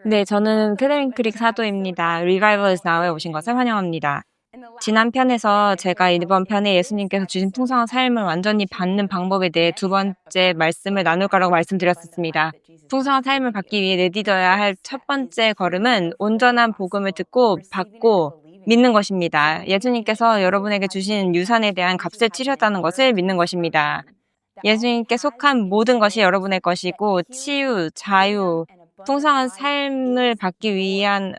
네, 저는 캐서린 크릭 사도입니다. Revival is Now에 오신 것을 환영합니다. 지난 편에서 제가 이번 편에 예수님께서 주신 풍성한 삶을 완전히 받는 방법에 대해 두 번째 말씀을 나눌 거라고 말씀드렸었습니다. 풍성한 삶을 받기 위해 내딛어야 할 첫 번째 걸음은 온전한 복음을 듣고 받고 믿는 것입니다. 예수님께서 여러분에게 주신 유산에 대한 값을 치르셨다는 것을 믿는 것입니다. 예수님께 속한 모든 것이 여러분의 것이고 치유, 자유, 풍성한 삶을 받기 위한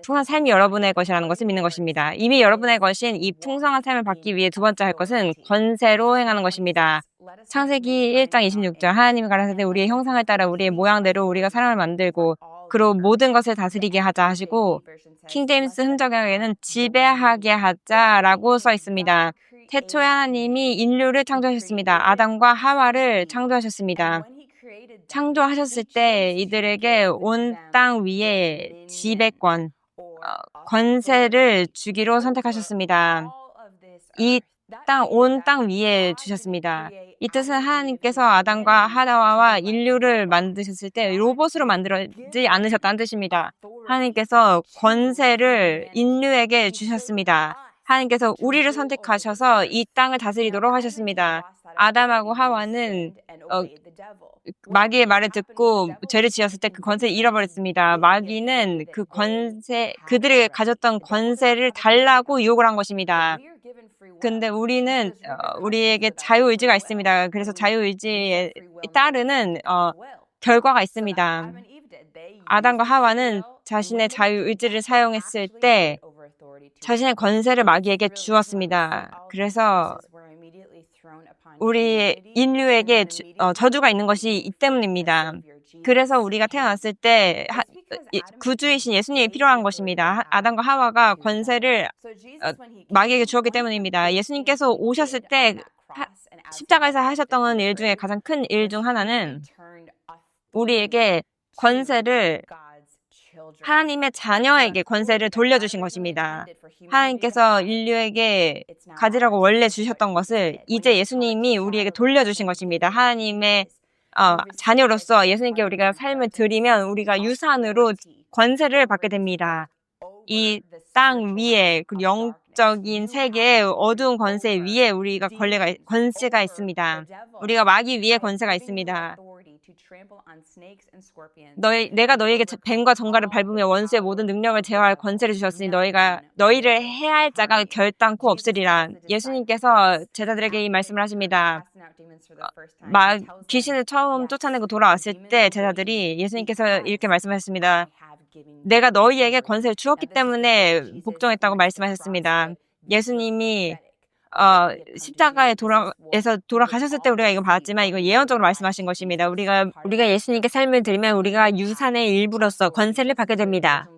풍성한 삶이 여러분의 것이라는 것을 믿는 것입니다. 이미 여러분의 것인 이 풍성한 삶을 받기 위해 두 번째 할 것은 권세로 행하는 것입니다. 창세기 1장 26절 하나님이 가라사대 우리의 형상을 따라 우리의 모양대로 우리가 사람을 만들고 그로 모든 것을 다스리게 하자 하시고 킹제임스 흔적에는 지배하게 하자라고 써 있습니다. 태초에 하나님이 인류를 창조하셨습니다. 아담과 하와를 창조하셨습니다. 창조하셨을 때 이들에게 온 땅 위에 지배권, 권세를 주기로 선택하셨습니다. 온 땅 위에 주셨습니다. 이 뜻은 하나님께서 아담과 하와와 인류를 만드셨을 때 로봇으로 만들지 않으셨다는 뜻입니다. 하나님께서 권세를 인류에게 주셨습니다. 하나님께서 우리를 선택하셔서 이 땅을 다스리도록 하셨습니다. 아담하고 하와는 마귀의 말을 듣고 죄를 지었을 때 그 권세를 잃어버렸습니다. 마귀는 그들이 가졌던 권세를 달라고 유혹을 한 것입니다. 근데 우리에게 자유의지가 있습니다. 그래서 자유의지에 따르는 결과가 있습니다. 아담과 하와는 자신의 자유의지를 사용했을 때 자신의 권세를 마귀에게 주었습니다. 그래서 우리 인류에게 저주가 있는 것이 이 때문입니다. 그래서 우리가 태어났을 때 구주이신 예수님이 필요한 것입니다. 아담과 하와가 권세를 마귀에게 주었기 때문입니다. 예수님께서 오셨을 때 십자가에서 하셨던 일 중에 가장 큰 일 중 하나는 우리에게 권세를 하나님의 자녀에게 권세를 돌려주신 것입니다. 하나님께서 인류에게 가지라고 원래 주셨던 것을 이제 예수님이 우리에게 돌려주신 것입니다. 하나님의 자녀로서 예수님께 우리가 삶을 드리면 우리가 유산으로 권세를 받게 됩니다. 이 땅 위에 그 영적인 세계의 어두운 권세 위에 우리가 권세가 있습니다. 우리가 마귀 위에 권세가 있습니다. 내가 너희에게 뱀과 정갈을 밟으며 원수의 모든 능력을 제어할 권세를 주셨으니 너희를 해할 자가 결단코 없으리라. 예수님께서 제자들에게 이 말씀을 하십니다. 귀신을 처음 쫓아내고 돌아왔을 때 제자들이 예수님께서 이렇게 말씀하셨습니다. 내가 너희에게 권세를 주었기 때문에 복종했다고 말씀하셨습니다. 예수님이 십자가에 돌아가셨을 때 우리가 이거 봤지만 이거 예언적으로 말씀하신 것입니다. 우리가 예수님께 삶을 드리면 우리가 유산의 일부로서 권세를 받게 됩니다.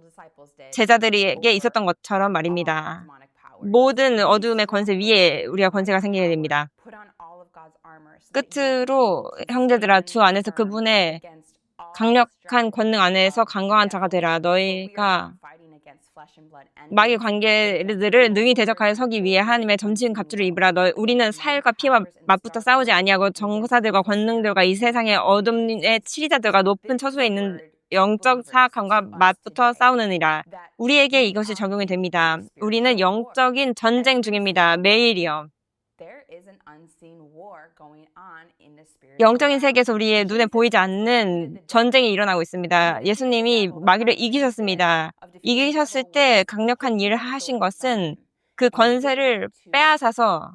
제자들에게 있었던 것처럼 말입니다. 모든 어두움의 권세 위에 우리가 권세가 생기게 됩니다. 끝으로 형제들아 주 안에서 그분의 강력한 권능 안에서 강건한 자가 되라. 너희가 마귀 관계들을 능히 대적하여 서기 위해 하나님의 전신 갑주를 입으라. 우리는 살과 피와 맞붙어 싸우지 아니하고 정사들과 권능들과 이 세상의 어둠의 치리자들과 높은 처소에 있는 영적 사악함과 맞붙어 싸우느니라. 우리에게 이것이 적용이 됩니다. 우리는 영적인 전쟁 중입니다. 매일이요. 영적인 세계에서 우리의 눈에 보이지 않는 전쟁이 일어나고 있습니다. 예수님이 마귀를 이기셨습니다. 이기셨을 때 강력한 일을 하신 것은 그 권세를 빼앗아서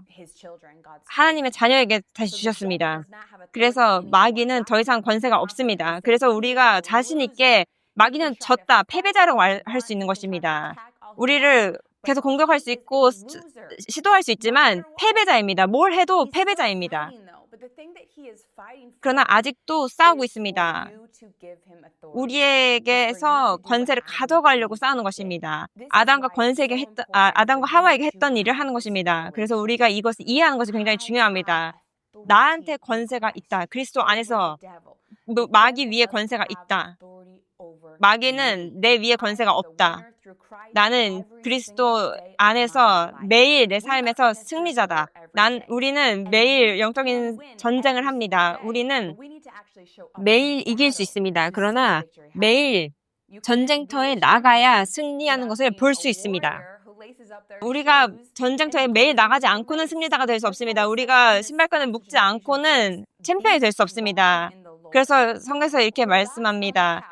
하나님의 자녀에게 다시 주셨습니다. 그래서 마귀는 더 이상 권세가 없습니다. 그래서 우리가 자신 있게 마귀는 졌다, 패배자라고 할 수 있는 것입니다. 우리를 계속 공격할 수 있고 시도할 수 있지만 패배자입니다. 뭘 해도 패배자입니다. 그러나 아직도 싸우고 있습니다. 우리에게서 권세를 가져가려고 싸우는 것입니다. 아담과 하와에게 했던 일을 하는 것입니다. 그래서 우리가 이것을 이해하는 것이 굉장히 중요합니다. 나한테 권세가 있다. 그리스도 안에서 마귀 위에 권세가 있다. 마귀는 내 위에 권세가 없다. 나는 그리스도 안에서 매일 내 삶에서 승리자다. 우리는 매일 영적인 전쟁을 합니다. 우리는 매일 이길 수 있습니다. 그러나 매일 전쟁터에 나가야 승리하는 것을 볼 수 있습니다. 우리가 전쟁터에 매일 나가지 않고는 승리자가 될 수 없습니다. 우리가 신발끈을 묶지 않고는 챔피언이 될 수 없습니다. 그래서 성경에서 이렇게 말씀합니다.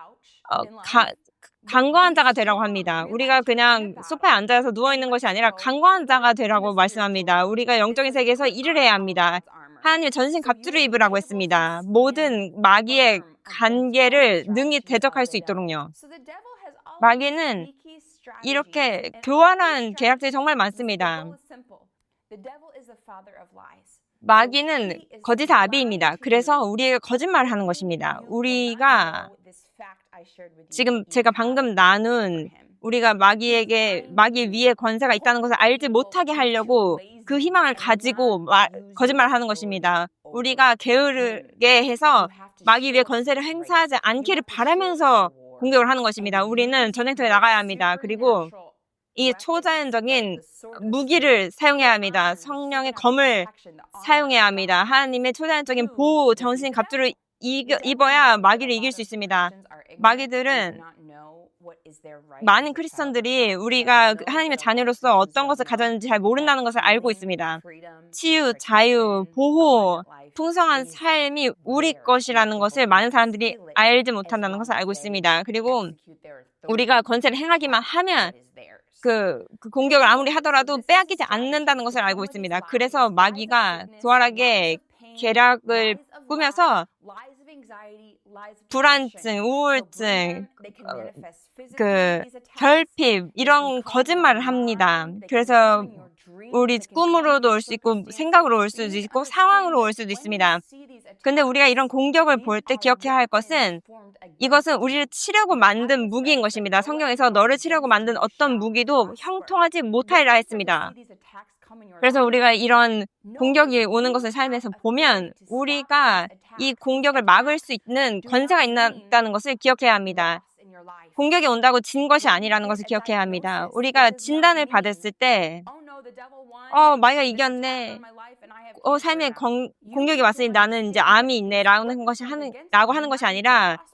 강건한 자가 되라고 합니다. 우리가 그냥 소파에 앉아서 누워있는 것이 아니라 강건한 자가 되라고 말씀합니다. 우리가 영적인 세계에서 일을 해야 합니다. 하나님의 전신 갑주를 입으라고 했습니다. 모든 마귀의 관계를 능히 대적할 수 있도록요. 마귀는 이렇게 교활한 계략들이 정말 많습니다. 마귀는 거짓의 아비입니다. 그래서 우리에게 거짓말을 하는 것입니다. 우리가 지금 제가 방금 나눈 우리가 마귀 위에 권세가 있다는 것을 알지 못하게 하려고 그 희망을 가지고 거짓말을 하는 것입니다. 우리가 게으르게 해서 마귀 위에 권세를 행사하지 않기를 바라면서 공격을 하는 것입니다. 우리는 전쟁터에 나가야 합니다. 그리고 이 초자연적인 무기를 사용해야 합니다. 성령의 검을 사용해야 합니다. 하나님의 초자연적인 보호 정신 갑주를 입어야 마귀를 이길 수 있습니다. 마귀들은 많은 크리스천들이 우리가 하나님의 자녀로서 어떤 것을 가졌는지 잘 모른다는 것을 알고 있습니다. 치유, 자유, 보호, 풍성한 삶이 우리 것이라는 것을 많은 사람들이 알지 못한다는 것을 알고 있습니다. 그리고 우리가 권세를 행하기만 하면 그 공격을 아무리 하더라도 빼앗기지 않는다는 것을 알고 있습니다. 그래서 마귀가 교활하게 계략을 꾸며서 불안증, 우울증, 결핍 이런 거짓말을 합니다. 그래서 우리 꿈으로도 올 수 있고 생각으로 올 수도 있고 상황으로 올 수도 있습니다. 근데 우리가 이런 공격을 볼 때 기억해야 할 것은 이것은 우리를 치려고 만든 무기인 것입니다. 성경에서 너를 치려고 만든 어떤 무기도 형통하지 못하리라 했습니다. 그래서 우리가 이런 공격이 오는 것을 삶에서 보면 우리가 이 공격을 막을 수 있는 권세가 있다는 것을 기억해야 합니다. 공격이 온다고 진 것이 아니라는 것을 기억해야 합니다. 우리가 진단을 받았을 때 마귀가 이겼네. 삶에 공격이 왔으니 나는 이제 암이 있네. 라고 하는 것이 아니라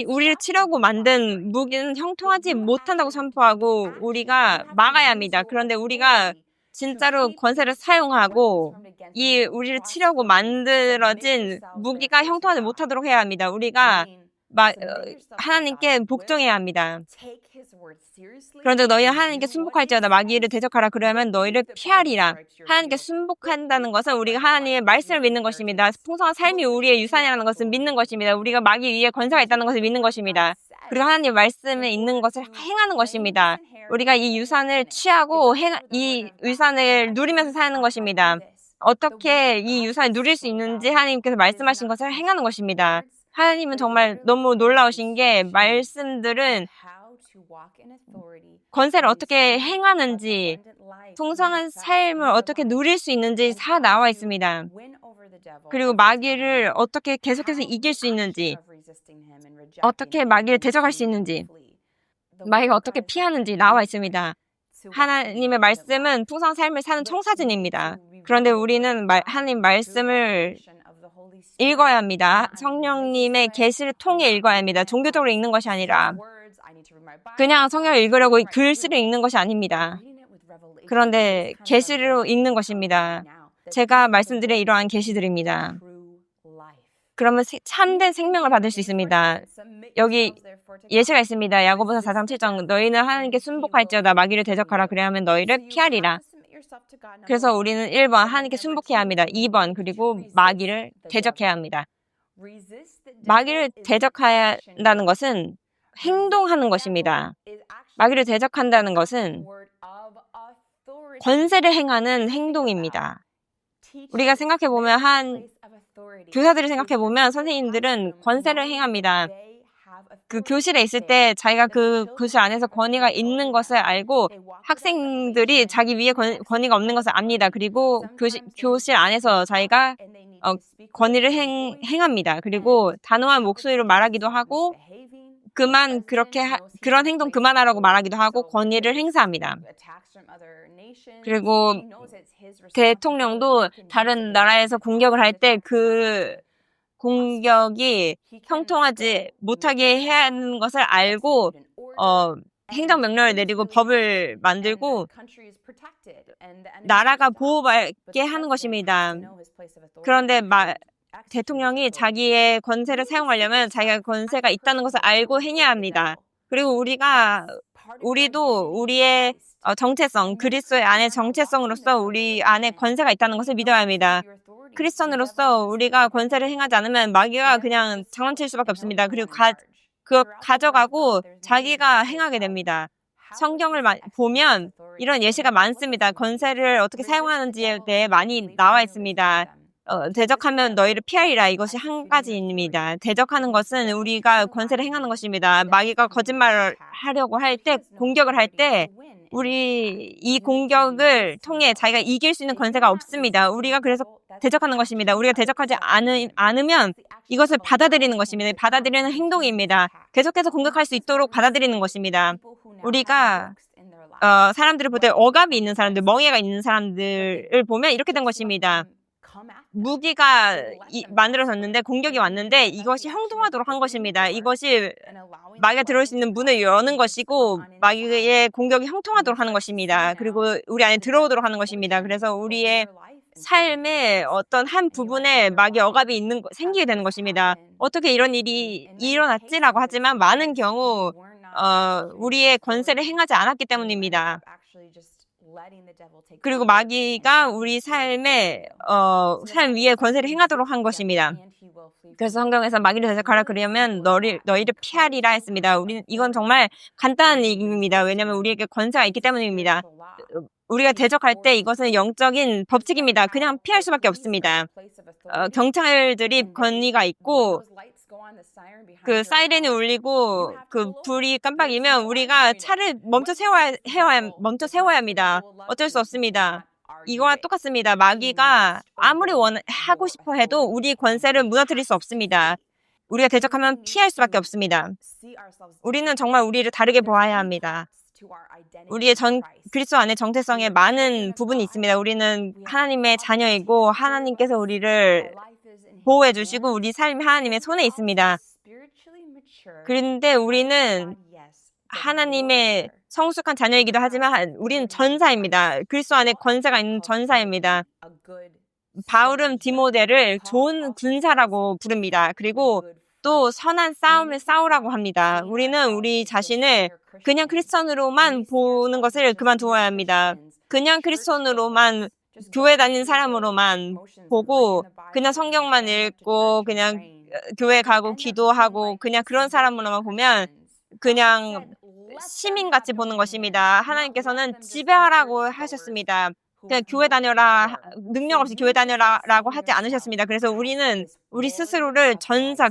우리를 치려고 만든 무기는 형통하지 못한다고 선포하고 우리가 막아야 합니다. 그런데 우리가 진짜로 권세를 사용하고 우리를 치려고 만들어진 무기가 형통하지 못하도록 해야 합니다. 우리가 하나님께 복종해야 합니다. 그런데 너희는 하나님께 순복할지어다 마귀를 대적하라 그러면 너희를 피하리라. 하나님께 순복한다는 것은 우리가 하나님의 말씀을 믿는 것입니다. 풍성한 삶이 우리의 유산이라는 것을 믿는 것입니다. 우리가 마귀 위에 권세가 있다는 것을 믿는 것입니다. 그리고 하나님의 말씀에 있는 것을 행하는 것입니다. 우리가 이 유산을 취하고 이 유산을 누리면서 사는 것입니다. 어떻게 이 유산을 누릴 수 있는지 하나님께서 말씀하신 것을 행하는 것입니다. 하나님은 정말 너무 놀라우신 게 말씀들은 권세를 어떻게 행하는지 풍성한 삶을 어떻게 누릴 수 있는지 다 나와 있습니다. 그리고 마귀를 어떻게 계속해서 이길 수 있는지 어떻게 마귀를 대적할 수 있는지 마귀가 어떻게 피하는지 나와 있습니다. 하나님의 말씀은 풍성한 삶을 사는 청사진입니다. 그런데 우리는 하나님 말씀을 읽어야 합니다. 성령님의 계시를 통해 읽어야 합니다. 종교적으로 읽는 것이 아니라 그냥 성경을 읽으려고 글씨를 읽는 것이 아닙니다. 그런데 계시로 읽는 것입니다. 제가 말씀드린 이러한 계시들입니다. 그러면 참된 생명을 받을 수 있습니다. 여기 예시가 있습니다. 야고보서 4장 7장 너희는 하나님께 순복할지어다 마귀를 대적하라 그래야 하면 너희를 피하리라. 그래서 우리는 1번 하나님께 순복해야 합니다. 2번 그리고 마귀를 대적해야 합니다. 마귀를 대적해야 한다는 것은 행동하는 것입니다. 마귀를 대적한다는 것은 권세를 행하는 행동입니다. 우리가 생각해보면 교사들을 생각해보면 선생님들은 권세를 행합니다. 그 교실에 있을 때 자기가 그 교실 안에서 권위가 있는 것을 알고 학생들이 자기 위에 권위가 없는 것을 압니다. 그리고 교실 안에서 자기가 권위를 행합니다. 그리고 단호한 목소리로 말하기도 하고 그런 행동 그만하라고 말하기도 하고 권위를 행사합니다. 그리고 대통령도 다른 나라에서 공격을 할 때 그 공격이 형통하지 못하게 해야 하는 것을 알고 행정명령을 내리고 법을 만들고 나라가 보호받게 하는 것입니다. 그런데 대통령이 자기의 권세를 사용하려면 자기가 권세가 있다는 것을 알고 행해야 합니다. 그리고 우리도 우리의 정체성, 그리스도의 안의 정체성으로서 우리 안에 권세가 있다는 것을 믿어야 합니다. 크리스천으로서 우리가 권세를 행하지 않으면 마귀가 그냥 장난칠 수밖에 없습니다. 그리고 그거 가져가고 자기가 행하게 됩니다. 성경을 보면 이런 예시가 많습니다. 권세를 어떻게 사용하는지에 대해 많이 나와 있습니다. 대적하면 너희를 피하리라. 이것이 한 가지입니다. 대적하는 것은 우리가 권세를 행하는 것입니다. 마귀가 거짓말을 하려고 할 때, 공격을 할 때 우리 이 공격을 통해 자기가 이길 수 있는 권세가 없습니다. 우리가 그래서 대적하는 것입니다. 우리가 대적하지 않으면 이것을 받아들이는 것입니다. 받아들이는 행동입니다. 계속해서 공격할 수 있도록 받아들이는 것입니다. 우리가 사람들을 볼 때 억압이 있는 사람들, 멍해가 있는 사람들을 보면 이렇게 된 것입니다. 무기가 만들어졌는데 공격이 왔는데 이것이 형통하도록 한 것입니다. 이것이 마귀가 들어올 수 있는 문을 여는 것이고 마귀의 공격이 형통하도록 하는 것입니다. 그리고 우리 안에 들어오도록 하는 것입니다. 그래서 우리의 삶의 어떤 한 부분에 마귀 억압이 생기게 되는 것입니다. 어떻게 이런 일이 일어났지라고 하지만 많은 경우 우리의 권세를 행하지 않았기 때문입니다. 그리고 마귀가 우리 삶 위에 권세를 행하도록 한 것입니다. 그래서 성경에서 마귀를 대적하라 그러면 너희를 피하리라 했습니다. 이건 정말 간단한 얘기입니다. 왜냐하면 우리에게 권세가 있기 때문입니다. 우리가 대적할 때 이것은 영적인 법칙입니다. 그냥 피할 수밖에 없습니다. 경찰들이 권위가 있고 그 사이렌이 울리고 그 불이 깜빡이면 우리가 차를 멈춰 세워야 합니다. 어쩔 수 없습니다. 이거와 똑같습니다. 마귀가 아무리 하고 싶어 해도 우리 권세를 무너뜨릴 수 없습니다. 우리가 대적하면 피할 수밖에 없습니다. 우리는 정말 우리를 다르게 보아야 합니다. 우리의 그리스도 안의 정체성에 많은 부분이 있습니다. 우리는 하나님의 자녀이고 하나님께서 우리를 보호해 주시고 우리 삶이 하나님의 손에 있습니다. 그런데 우리는 하나님의 성숙한 자녀이기도 하지만 우리는 전사입니다. 그리스도 안에 권세가 있는 전사입니다. 바울은 디모데를 좋은 군사라고 부릅니다. 그리고 또 선한 싸움을 싸우라고 합니다. 우리는 우리 자신을 그냥 크리스천으로만 보는 것을 그만두어야 합니다. 그냥 크리스천으로만 교회 다니는 사람으로만 보고 그냥 성경만 읽고 그냥 교회 가고 기도하고 그냥 그런 사람으로만 보면 그냥 시민같이 보는 것입니다. 하나님께서는 지배하라고 하셨습니다. 그냥 교회 다녀라, 능력 없이 교회 다녀라라고 하지 않으셨습니다. 그래서 우리는 우리 스스로를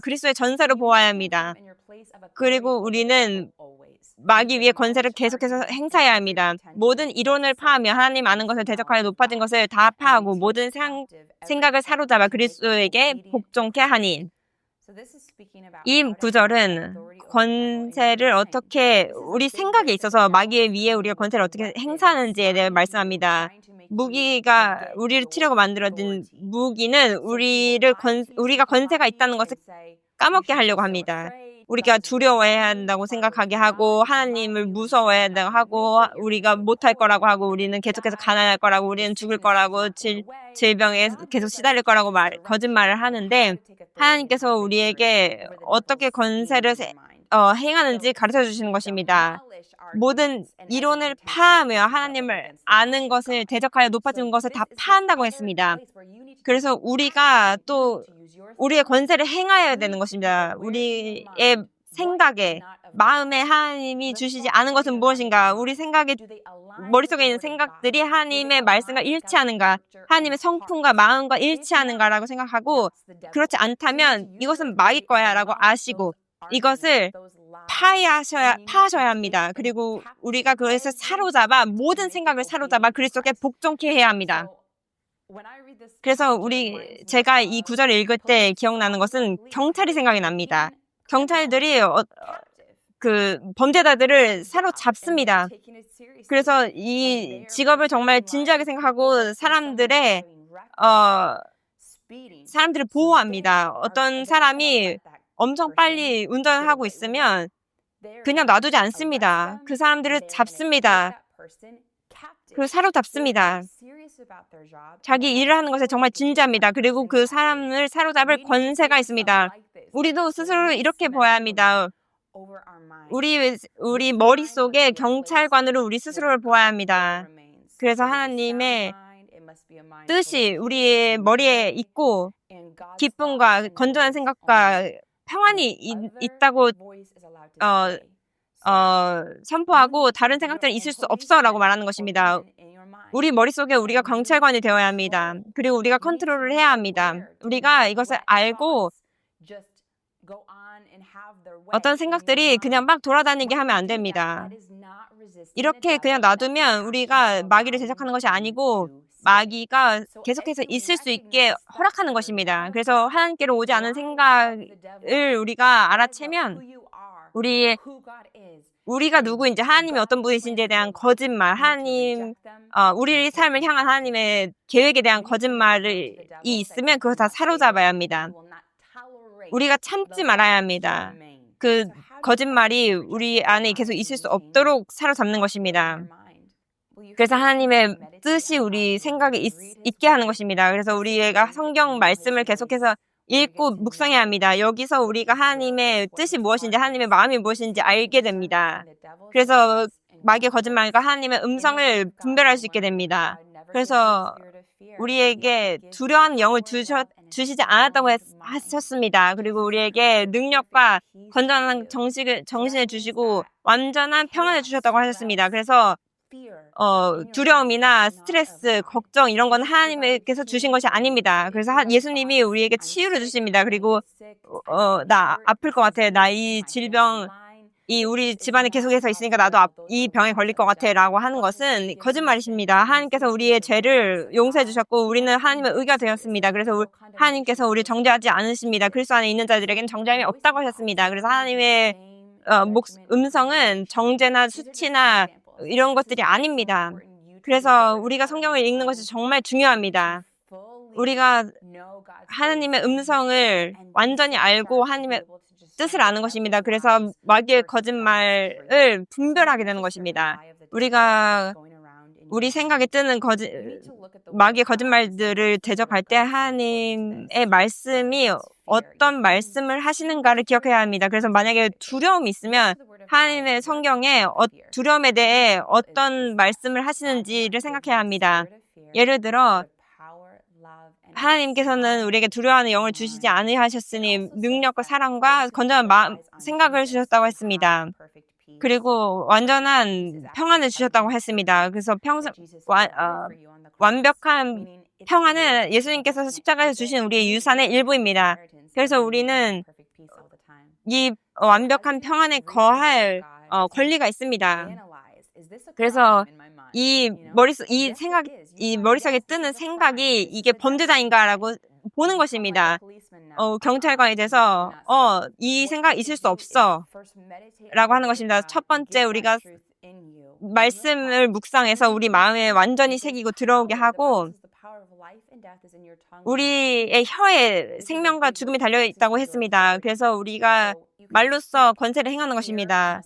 그리스도의 전사로 보아야 합니다. 그리고 우리는 마귀 위에 권세를 계속해서 행사해야 합니다. 모든 이론을 파하며 하나님 아는 것을 대적하여 높아진 것을 다 파하고 모든 생각을 사로잡아 그리스도에게 복종케 하니. 이 구절은 권세를 어떻게 우리 생각에 있어서 마귀 위에 우리가 권세를 어떻게 행사하는지에 대해 말씀합니다. 우리를 치려고 만들어진 무기는 우리가 권세가 있다는 것을 까먹게 하려고 합니다. 우리가 두려워해야 한다고 생각하게 하고 하나님을 무서워해야 한다고 하고 우리가 못할 거라고 하고 우리는 계속해서 가난할 거라고 우리는 죽을 거라고 질병에 계속 시달릴 거라고 거짓말을 하는데 하나님께서 우리에게 어떻게 권세를 행하는지 가르쳐 주시는 것입니다. 모든 이론을 파하며 하나님을 아는 것을 대적하여 높아진 것을 다 파한다고 했습니다. 그래서 우리가 또 우리의 권세를 행하여야 되는 것입니다. 우리의 생각에, 마음에 하나님이 주시지 않은 것은 무엇인가? 우리 머릿속에 있는 생각들이 하나님의 말씀과 일치하는가? 하나님의 성품과 마음과 일치하는가라고 생각하고 그렇지 않다면 이것은 마귀 거야 라고 아시고 이것을 파하셔야 합니다. 그리고 우리가 그것을 모든 생각을 사로잡아 그리스도께 복종케 해야 합니다. 그래서 제가 이 구절을 읽을 때 기억나는 것은 경찰이 생각이 납니다. 경찰들이 범죄자들을 사로잡습니다. 그래서 이 직업을 정말 진지하게 생각하고 사람들의 사람들을 보호합니다. 어떤 사람이 엄청 빨리 운전을 하고 있으면 그냥 놔두지 않습니다. 그 사람들을 잡습니다. 사로잡습니다. 자기 일을 하는 것에 정말 진지합니다. 그리고 그 사람을 사로잡을 권세가 있습니다. 우리도 스스로 이렇게 보아야 합니다. 우리 머릿속에 경찰관으로 우리 스스로를 보아야 합니다. 그래서 하나님의 뜻이 우리의 머리에 있고 기쁨과 건전한 생각과 평안이 있다고 선포하고 다른 생각들은 있을 수 없어라고 말하는 것입니다. 우리 머릿속에 우리가 경찰관이 되어야 합니다. 그리고 우리가 컨트롤을 해야 합니다. 우리가 이것을 알고 어떤 생각들이 그냥 막 돌아다니게 하면 안 됩니다. 이렇게 그냥 놔두면 우리가 마귀를 대적하는 것이 아니고 마귀가 계속해서 있을 수 있게 허락하는 것입니다. 그래서 하나님께로 오지 않은 생각을 우리가 알아채면 우리가 누구인지, 하나님이 어떤 분이신지에 대한 거짓말, 우리 삶을 향한 하나님의 계획에 대한 거짓말이 있으면 그거 다 사로잡아야 합니다. 우리가 참지 말아야 합니다. 그 거짓말이 우리 안에 계속 있을 수 없도록 사로잡는 것입니다. 그래서 하나님의 뜻이 우리 생각에 있게 하는 것입니다. 그래서 우리가 성경 말씀을 계속해서 읽고 묵상해야 합니다. 여기서 우리가 하나님의 뜻이 무엇인지, 하나님의 마음이 무엇인지 알게 됩니다. 그래서 마귀의 거짓말과 하나님의 음성을 분별할 수 있게 됩니다. 그래서 우리에게 두려운 영을 주시지 않았다고 하셨습니다. 그리고 우리에게 능력과 건전한 정신을 주시고 완전한 평안을 주셨다고 하셨습니다. 그래서 두려움이나 스트레스, 걱정 이런 건 하나님께서 주신 것이 아닙니다. 그래서 예수님이 우리에게 치유를 주십니다. 그리고 나 아플 것 같아. 나 이 질병이 우리 집안에 계속해서 있으니까 나도 이 병에 걸릴 것 같아 라고 하는 것은 거짓말이십니다. 하나님께서 우리의 죄를 용서해 주셨고 우리는 하나님의 의가 되었습니다. 그래서 하나님께서 우리를 정죄하지 않으십니다. 그리스도 안에 있는 자들에게는 정죄함이 없다고 하셨습니다. 그래서 하나님의 음성은 정죄나 수치나 이런 것들이 아닙니다. 그래서 우리가 성경을 읽는 것이 정말 중요합니다. 우리가 하나님의 음성을 완전히 알고 하나님의 뜻을 아는 것입니다. 그래서 마귀의 거짓말을 분별하게 되는 것입니다. 우리가 우리 생각에 뜨는 마귀의 거짓말들을 대적할 때 하나님의 말씀이 어떤 말씀을 하시는가를 기억해야 합니다. 그래서 만약에 두려움이 있으면 하나님의 성경에 두려움에 대해 어떤 말씀을 하시는지를 생각해야 합니다. 예를 들어 하나님께서는 우리에게 두려워하는 영을 주시지 않으셨으니 능력과 사랑과 건전한 생각을 주셨다고 했습니다. 그리고 완전한 평안을 주셨다고 했습니다. 그래서 완벽한 평안은 예수님께서 십자가에서 주신 우리의 유산의 일부입니다. 그래서 우리는 이 완벽한 평안에 거할 권리가 있습니다. 그래서 이 머릿속에 뜨는 생각이 이게 범죄자인가라고 보는 것입니다. 경찰관이 돼서 이 생각 있을 수 없어 라고 하는 것입니다. 첫 번째 우리가 말씀을 묵상해서 우리 마음에 완전히 새기고 들어오게 하고 우리의 혀에 생명과 죽음이 달려있다고 했습니다. 그래서 우리가 말로써 권세를 행하는 것입니다.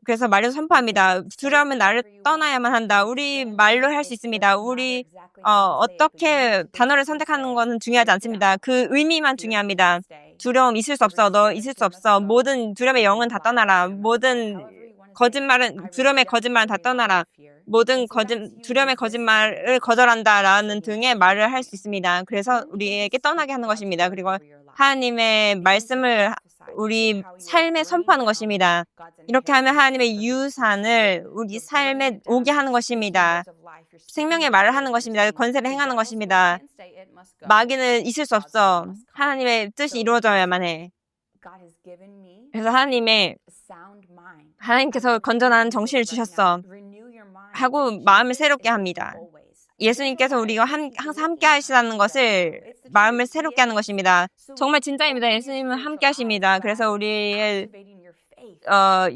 그래서 말로 선포합니다. 두려움은 나를 떠나야만 한다. 우리 말로 할 수 있습니다. 우리 어떻게 단어를 선택하는 것은 중요하지 않습니다. 그 의미만 중요합니다. 두려움 있을 수 없어. 너 있을 수 없어. 모든 두려움의 영은 다 떠나라. 모든 두려움의 거짓말은 다 떠나라. 모든 두려움의 거짓말을 거절한다라는 등의 말을 할 수 있습니다. 그래서 우리에게 떠나게 하는 것입니다. 그리고 하나님의 말씀을 우리 삶에 선포하는 것입니다. 이렇게 하면 하나님의 유산을 우리 삶에 오게 하는 것입니다. 생명의 말을 하는 것입니다. 권세를 행하는 것입니다. 마귀는 있을 수 없어. 하나님의 뜻이 이루어져야만 해. 그래서 하나님께서 건전한 정신을 주셨어. 하고 마음을 새롭게 합니다. 예수님께서 우리가 항상 함께 하시다는 것을 마음을 새롭게 하는 것입니다. 정말 진짜입니다. 예수님은 함께 하십니다. 그래서 우리의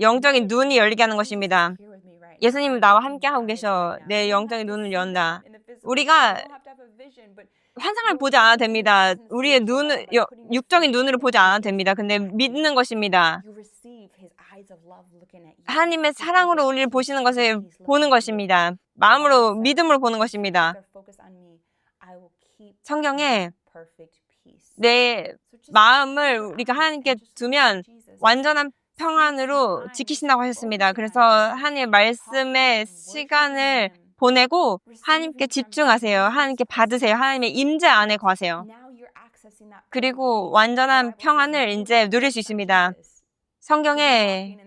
영적인 눈이 열리게 하는 것입니다. 예수님은 나와 함께 하고 계셔. 내 영적인 눈을 연다. 우리가 환상을 보지 않아도 됩니다. 우리의 육적인 눈으로 보지 않아도 됩니다. 근데 믿는 것입니다. 하나님의 사랑으로 우리를 보시는 것을 보는 것입니다. 마음으로, 믿음으로 보는 것입니다. 성경에 내 마음을 우리가 하나님께 두면 완전한 평안으로 지키신다고 하셨습니다. 그래서 하나님의 말씀에 시간을 보내고 하나님께 집중하세요. 하나님께 받으세요. 하나님의 임재 안에 거하세요. 그리고 완전한 평안을 이제 누릴 수 있습니다. 성경에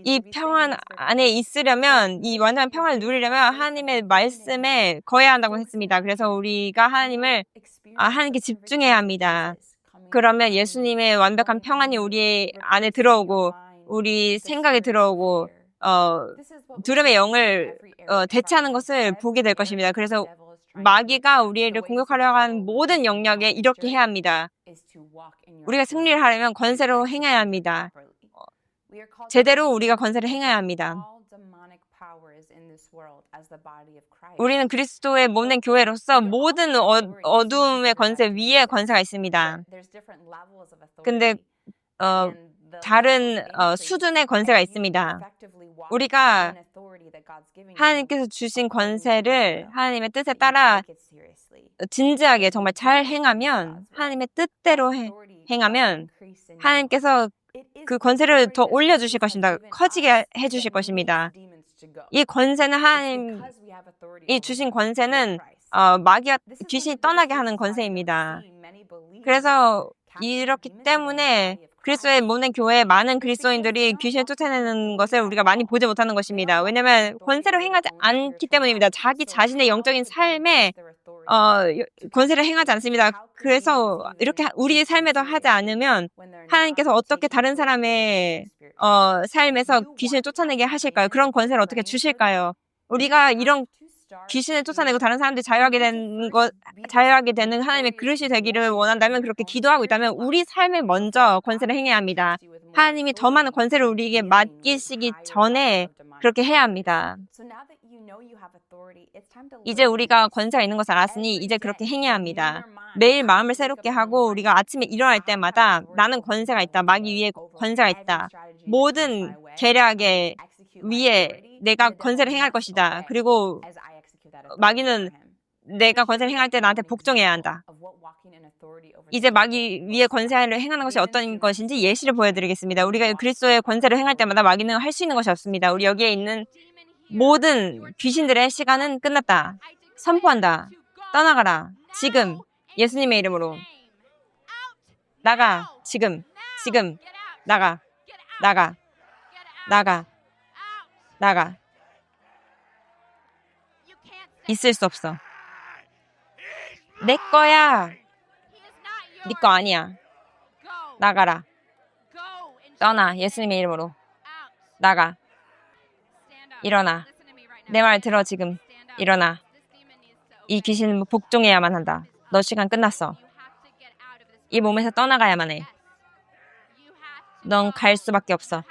이 평안 안에 있으려면, 이 완전한 평안을 누리려면 하나님의 말씀에 거해야 한다고 했습니다. 그래서 우리가 하나님께 집중해야 합니다. 그러면 예수님의 완벽한 평안이 우리 안에 들어오고, 우리 생각에 들어오고, 두려움의 영을 대체하는 것을 보게 될 것입니다. 그래서 마귀가 우리를 공격하려고 하는 모든 영역에 이렇게 해야 합니다. 우리가 승리를 하려면 권세로 행해야 합니다. 제대로 우리가 권세를 행해야 합니다. 우리는 그리스도의 몸된 교회로서 모든 어두움의 권세 위에 권세가 있습니다. 근데 다른 수준의 권세가 있습니다. 우리가 하나님께서 주신 권세를 하나님의 뜻에 따라 진지하게 정말 잘 행하면, 하나님의 뜻대로 행하면 하나님께서 그 권세를 더 올려주실 것입니다. 커지게 해주실 것입니다. 이 권세는 하나님이 주신 권세는 마귀와 귀신이 떠나게 하는 권세입니다. 그래서 이렇기 때문에 그리스도의 몸된 교회에 많은 그리스도인들이 귀신을 쫓아내는 것을 우리가 많이 보지 못하는 것입니다. 왜냐하면 권세로 행하지 않기 때문입니다. 자기 자신의 영적인 삶에 권세를 행하지 않습니다. 그래서 이렇게 우리의 삶에도 하지 않으면 하나님께서 어떻게 다른 사람의 삶에서 귀신을 쫓아내게 하실까요? 그런 권세를 어떻게 주실까요? 우리가 이런 귀신을 쫓아내고 다른 사람들이 자유하게 되는 하나님의 그릇이 되기를 원한다면, 그렇게 기도하고 있다면 우리 삶에 먼저 권세를 행해야 합니다. 하나님이 더 많은 권세를 우리에게 맡기시기 전에 그렇게 해야 합니다. 이제 우리가 권세가 있는 것을 알았으니 이제 그렇게 행해야 합니다. 매일 마음을 새롭게 하고 우리가 아침에 일어날 때마다 나는 권세가 있다. 마귀 위에 권세가 있다. 모든 계략의 위에 내가 권세를 행할 것이다. 그리고 마귀는 내가 권세를 행할 때 나한테 복종해야 한다. 이제 마귀 위에 권세를 행하는 것이 어떤 것인지 예시를 보여드리겠습니다. 우리가 그리스도의 권세를 행할 때마다 마귀는 할 수 있는 것이 없습니다. 우리 여기에 있는 모든 귀신들의 시간은 끝났다. 선포한다. 떠나가라. 지금 예수님의 이름으로 나가. 지금 나가. 있을 수 없어. 내 거야. 네 거 아니야. 나가라. 떠나. 예수님의 이름으로 나가. 일어나. 내 말 들어. 지금 일어나. 이 귀신은 복종해야만 한다. 너 시간 끝났어. 이 몸에서 떠나가야만 해. 넌 갈 수밖에 없어.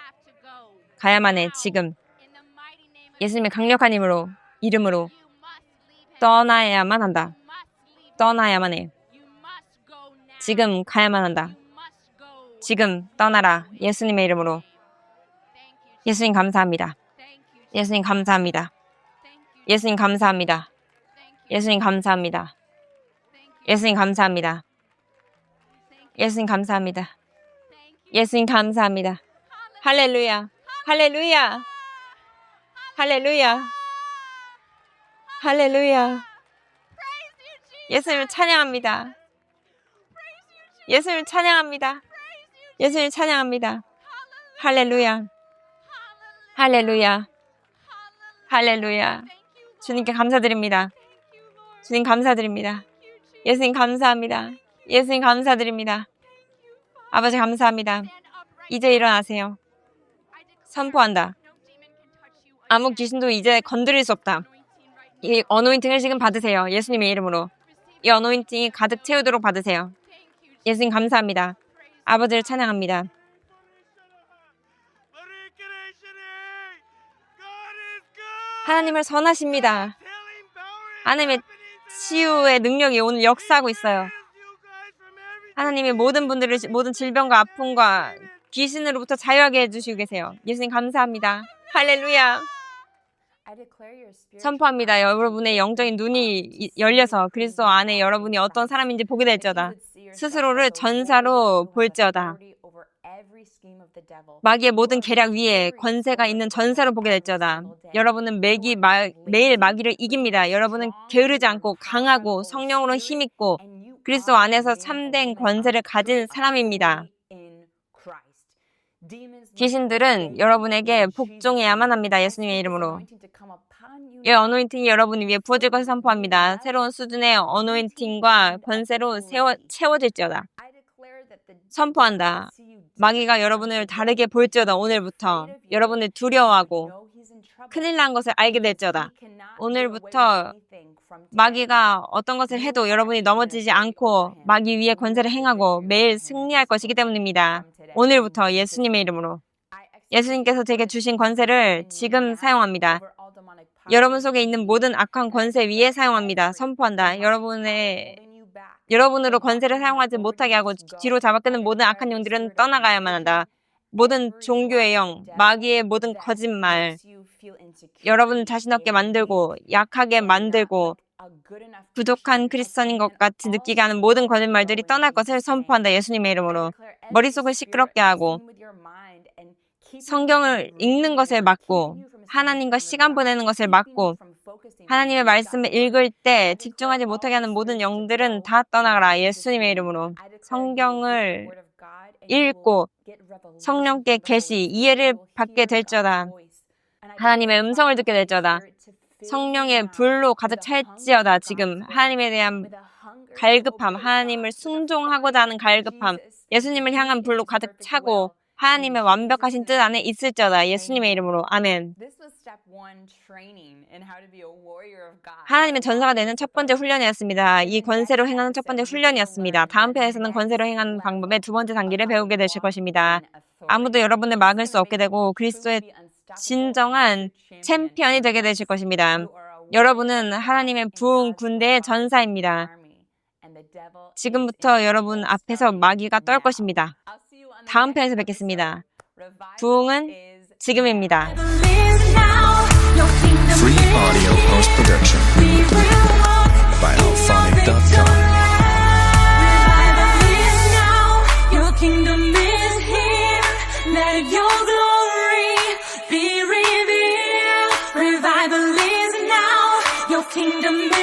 가야만 해. 지금 예수님의 강력한 이름으로 떠나야만 한다. 떠나야만 해. 지금 가야만 한다. 지금 떠나라. 예수님의 이름으로. 예수님 감사합니다. 예수님 감사합니다. 예수님 감사합니다. 예수님 감사합니다. 예수님 감사합니다. 예수님 감사합니다. 예수님 감사합니다. 할렐루야. 할렐루야. 할렐루야. 할렐루야. 예수님을 찬양합니다. 예수님을 찬양합니다. 예수님을 찬양합니다. 할렐루야. 할렐루야. 할렐루야. 주님께 감사드립니다. 주님 감사드립니다. 예수님 감사합니다. 예수님 감사드립니다. 아버지 감사합니다. 이제 일어나세요. 선포한다. 아무 귀신도 이제 건드릴 수 없다. 이 어노인팅을 지금 받으세요. 예수님의 이름으로. 이 어노인팅이 가득 채우도록 받으세요. 예수님 감사합니다. 아버지를 찬양합니다. 하나님을 선하십니다. 하나님의 치유의 능력이 오늘 역사하고 있어요. 하나님이 모든 분들을 모든 질병과 아픔과 귀신으로부터 자유하게 해주시고 계세요. 예수님 감사합니다. 할렐루야. 선포합니다. 여러분의 영적인 눈이 열려서 그리스도 안에 여러분이 어떤 사람인지 보게 될지어다. 스스로를 전사로 볼지어다. 마귀의 모든 계략 위에 권세가 있는 전사로 보게 될지어다. 여러분은 매일 마귀를 이깁니다. 여러분은 게으르지 않고 강하고 성령으로 힘있고 그리스도 안에서 참된 권세를 가진 사람입니다. 귀신들은 여러분에게 복종해야만 합니다. 예수님의 이름으로. 이 어노인팅이 여러분 위에 부어질 것을 선포합니다. 새로운 수준의 어노인팅과 권세로 채워질지어다. 선포한다. 마귀가 여러분을 다르게 볼지어다. 오늘부터 여러분을 두려워하고 큰일 난 것을 알게 될지어다. 오늘부터 마귀가 어떤 것을 해도 여러분이 넘어지지 않고 마귀 위에 권세를 행하고 매일 승리할 것이기 때문입니다. 오늘부터 예수님의 이름으로. 예수님께서 제게 주신 권세를 지금 사용합니다. 여러분 속에 있는 모든 악한 권세 위에 사용합니다. 선포한다. 여러분으로 권세를 사용하지 못하게 하고 뒤로 잡아끄는 모든 악한 영들은 떠나가야만 한다. 모든 종교의 영, 마귀의 모든 거짓말, 여러분 자신 없게 만들고 약하게 만들고 부족한 크리스천인 것 같이 느끼게 하는 모든 거짓말들이 떠날 것을 선포한다. 예수님의 이름으로. 머릿속을 시끄럽게 하고 성경을 읽는 것을 막고 하나님과 시간 보내는 것을 막고 하나님의 말씀을 읽을 때 집중하지 못하게 하는 모든 영들은 다 떠나가라. 예수님의 이름으로. 성경을 읽고 성령께 계시, 이해를 받게 될지어다. 하나님의 음성을 듣게 될지어다. 성령의 불로 가득 찰지어다. 지금 하나님에 대한 갈급함, 하나님을 순종하고자 하는 갈급함, 예수님을 향한 불로 가득 차고 하나님의 완벽하신 뜻 안에 있을지어다. 예수님의 이름으로. 아멘. 하나님의 전사가 되는 첫 번째 훈련이었습니다. 이 권세로 행하는 첫 번째 훈련이었습니다. 다음 편에서는 권세로 행하는 방법의 두 번째 단계를 배우게 되실 것입니다. 아무도 여러분을 막을 수 없게 되고 그리스도의 진정한 챔피언이 되게 되실 것입니다. 여러분은 하나님의 부흥 군대의 전사입니다. 지금부터 여러분 앞에서 마귀가 떨 것입니다. 다음 편에서 뵙겠습니다. 부흥은 지금입니다. Free audio post-production by alphonic.com. Your kingdom is here. Let your glory be revealed. Revival is now. Your kingdom is